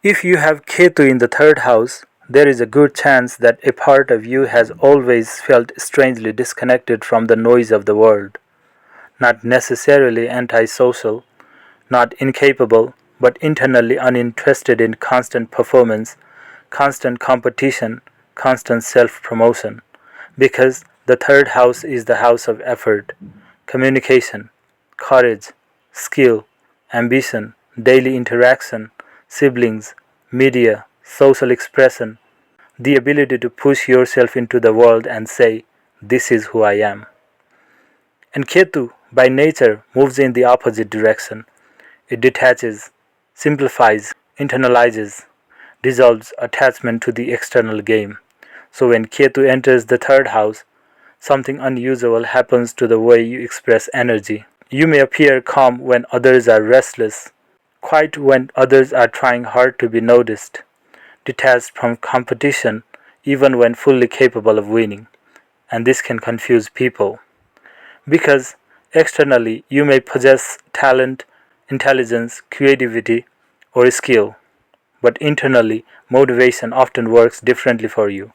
If you have Ketu in the third house, there is a good chance that a part of you has always felt strangely disconnected from the noise of the world. Not necessarily antisocial, not incapable, but internally uninterested in constant performance, constant competition, constant self promotion. Because the third house is the house of effort, communication, courage, skill, ambition, daily interaction, siblings, media, social expression, the ability to push yourself into the world and say, "This is who I am." And Ketu, by nature, moves in the opposite direction. It detaches, simplifies, internalizes, dissolves attachment to the external game. So when Ketu enters the third house, something unusual happens to the way you express energy. You may appear calm when others are restless, quiet when others are trying hard to be noticed, detached from competition even when fully capable of winning. And this can confuse people. Because externally you may possess talent, intelligence, creativity, or skill, but internally motivation often works differently for you.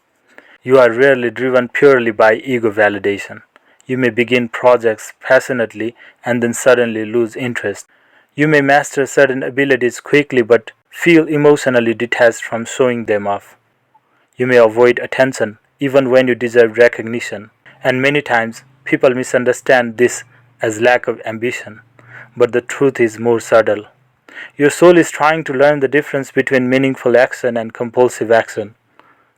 You are rarely driven purely by ego validation. You may begin projects passionately and then suddenly lose interest. You may master certain abilities quickly but feel emotionally detached from showing them off. You may avoid attention even when you deserve recognition. And many times people misunderstand this as lack of ambition. But the truth is more subtle. Your soul is trying to learn the difference between meaningful action and compulsive action,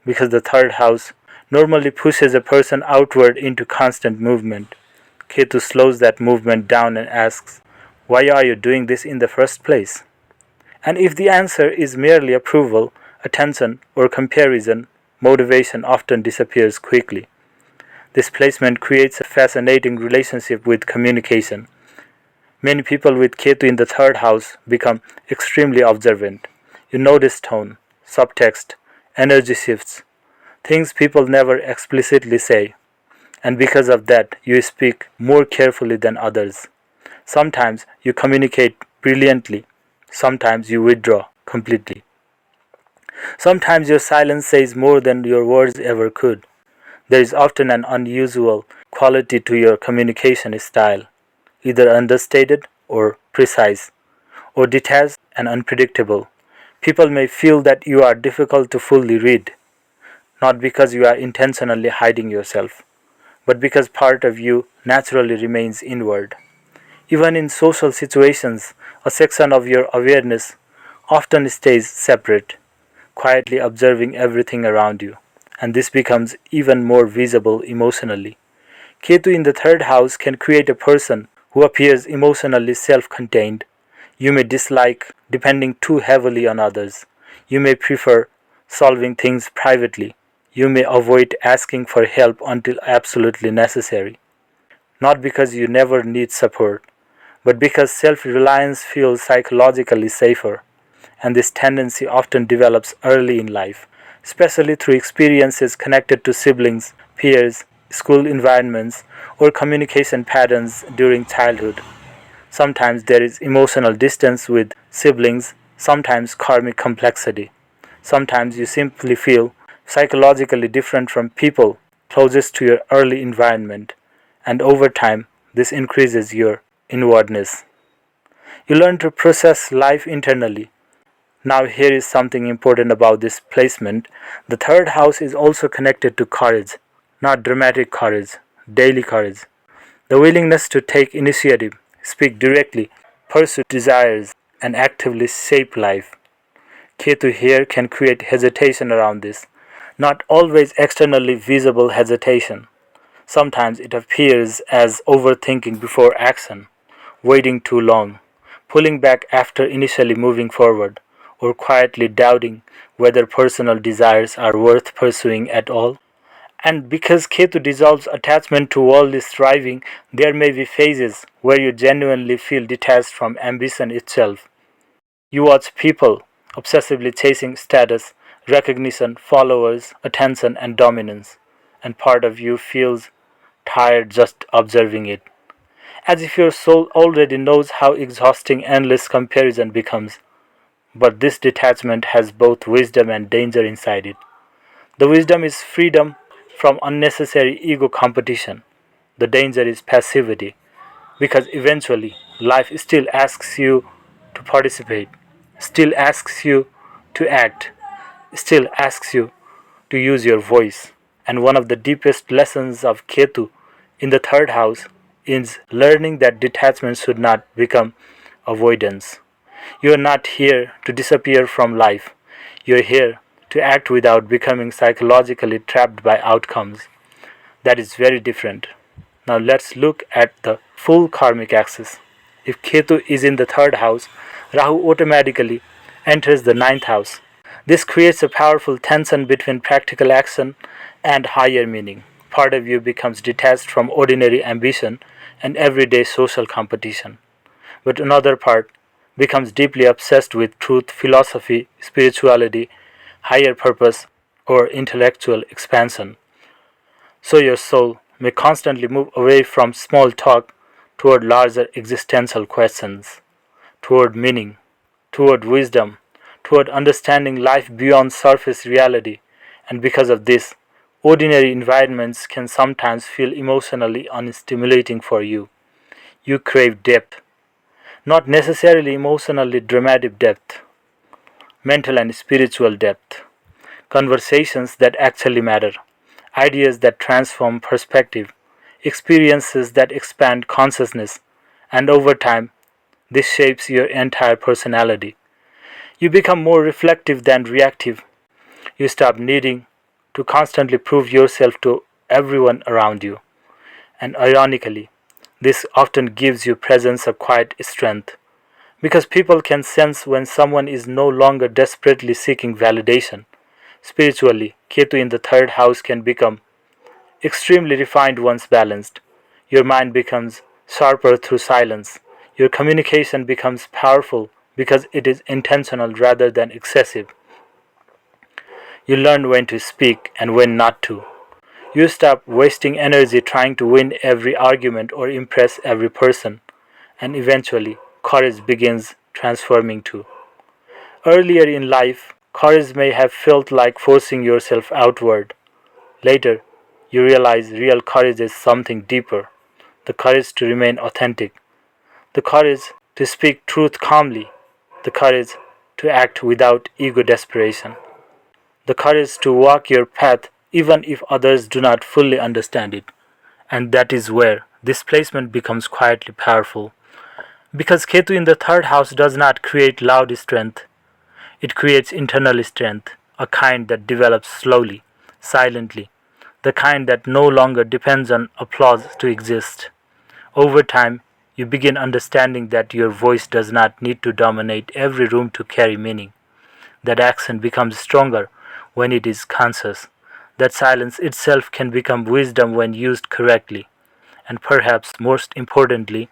because the third house normally pushes a person outward into constant movement. Ketu slows that movement down and asks, "Why are you doing this in the first place?" And if the answer is merely approval, attention, or comparison, motivation often disappears quickly. This placement creates a fascinating relationship with communication. Many people with Ketu in the third house become extremely observant. You notice tone, subtext, energy shifts, things people never explicitly say, and because of that, you speak more carefully than others. Sometimes you communicate brilliantly, sometimes you withdraw completely. Sometimes your silence says more than your words ever could. There is often an unusual quality to your communication style, either understated or precise, or detached and unpredictable. People may feel that you are difficult to fully read, not because you are intentionally hiding yourself, but because part of you naturally remains inward. Even in social situations, a section of your awareness often stays separate, quietly observing everything around you, and this becomes even more visible emotionally. Ketu in the third house can create a person who appears emotionally self contained. You may dislike depending too heavily on others. You may prefer solving things privately. You may avoid asking for help until absolutely necessary. Not because you never need support, but because self reliance feels psychologically safer. And this tendency often develops early in life, especially through experiences connected to siblings, peers, school environments, or communication patterns during childhood. Sometimes there is emotional distance with siblings, sometimes karmic complexity. Sometimes you simply feel psychologically different from people closest to your early environment, and over time, this increases your inwardness. You learn to process life internally. Now, here is something important about this placement. The third house is also connected to courage, not dramatic courage, daily courage. The willingness to take initiative, speak directly, pursue desires, and actively shape life. Ketu here can create hesitation around this, not always externally visible hesitation. Sometimes it appears as overthinking before action, waiting too long, pulling back after initially moving forward, or quietly doubting whether personal desires are worth pursuing at all. And because Ketu dissolves attachment to worldly striving, there may be phases where you genuinely feel detached from ambition itself. You watch people obsessively chasing status, recognition, followers, attention, and dominance, and part of you feels tired just observing it, as if your soul already knows how exhausting endless comparison becomes. But this detachment has both wisdom and danger inside it. The wisdom is freedom from unnecessary ego competition. The danger is passivity, because eventually life still asks you to participate, still asks you to act, still asks you to use your voice. And one of the deepest lessons of Ketu in the third house is learning that detachment should not become avoidance. You are not here to disappear from life. You are here to act without becoming psychologically trapped by outcomes. That is very different. Now let's look at the full karmic axis. If Ketu is in the third house, Rahu automatically enters the ninth house. This creates a powerful tension between practical action and higher meaning. Part of you becomes detached from ordinary ambition and everyday social competition, but another part becomes deeply obsessed with truth, philosophy, spirituality, higher purpose, or intellectual expansion. So your soul may constantly move away from small talk toward larger existential questions, toward meaning, toward wisdom, toward understanding life beyond surface reality. And because of this, ordinary environments can sometimes feel emotionally unstimulating for you. You crave depth, not necessarily emotionally dramatic depth, mental and spiritual depth, conversations that actually matter, ideas that transform perspective, experiences that expand consciousness, and over time, this shapes your entire personality. You become more reflective than reactive. You stop needing to constantly prove yourself to everyone around you. And ironically, this often gives you presence of quiet strength, because people can sense when someone is no longer desperately seeking validation. Spiritually, Ketu in the third house can become extremely refined once balanced. Your mind becomes sharper through silence. Your communication becomes powerful because it is intentional rather than excessive. You learn when to speak and when not to. You stop wasting energy trying to win every argument or impress every person, and eventually, courage begins transforming too. Earlier in life, courage may have felt like forcing yourself outward. Later, you realize real courage is something deeper: the courage to remain authentic, the courage to speak truth calmly, the courage to act without ego desperation, the courage to walk your path even if others do not fully understand it. And that is where displacement becomes quietly powerful. Because Ketu in the third house does not create loud strength, it creates internal strength, a kind that develops slowly, silently, the kind that no longer depends on applause to exist. Over time, you begin understanding that your voice does not need to dominate every room to carry meaning. That accent becomes stronger when it is conscious. That silence itself can become wisdom when used correctly. And perhaps most importantly,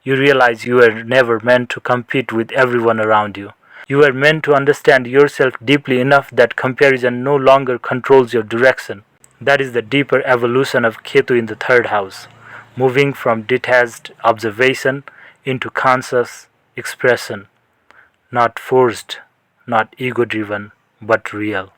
you realize you were never meant to compete with everyone around you. You were meant to understand yourself deeply enough that comparison no longer controls your direction. That is the deeper evolution of Ketu in the third house, moving from detached observation into conscious expression, not forced, not ego driven, but real.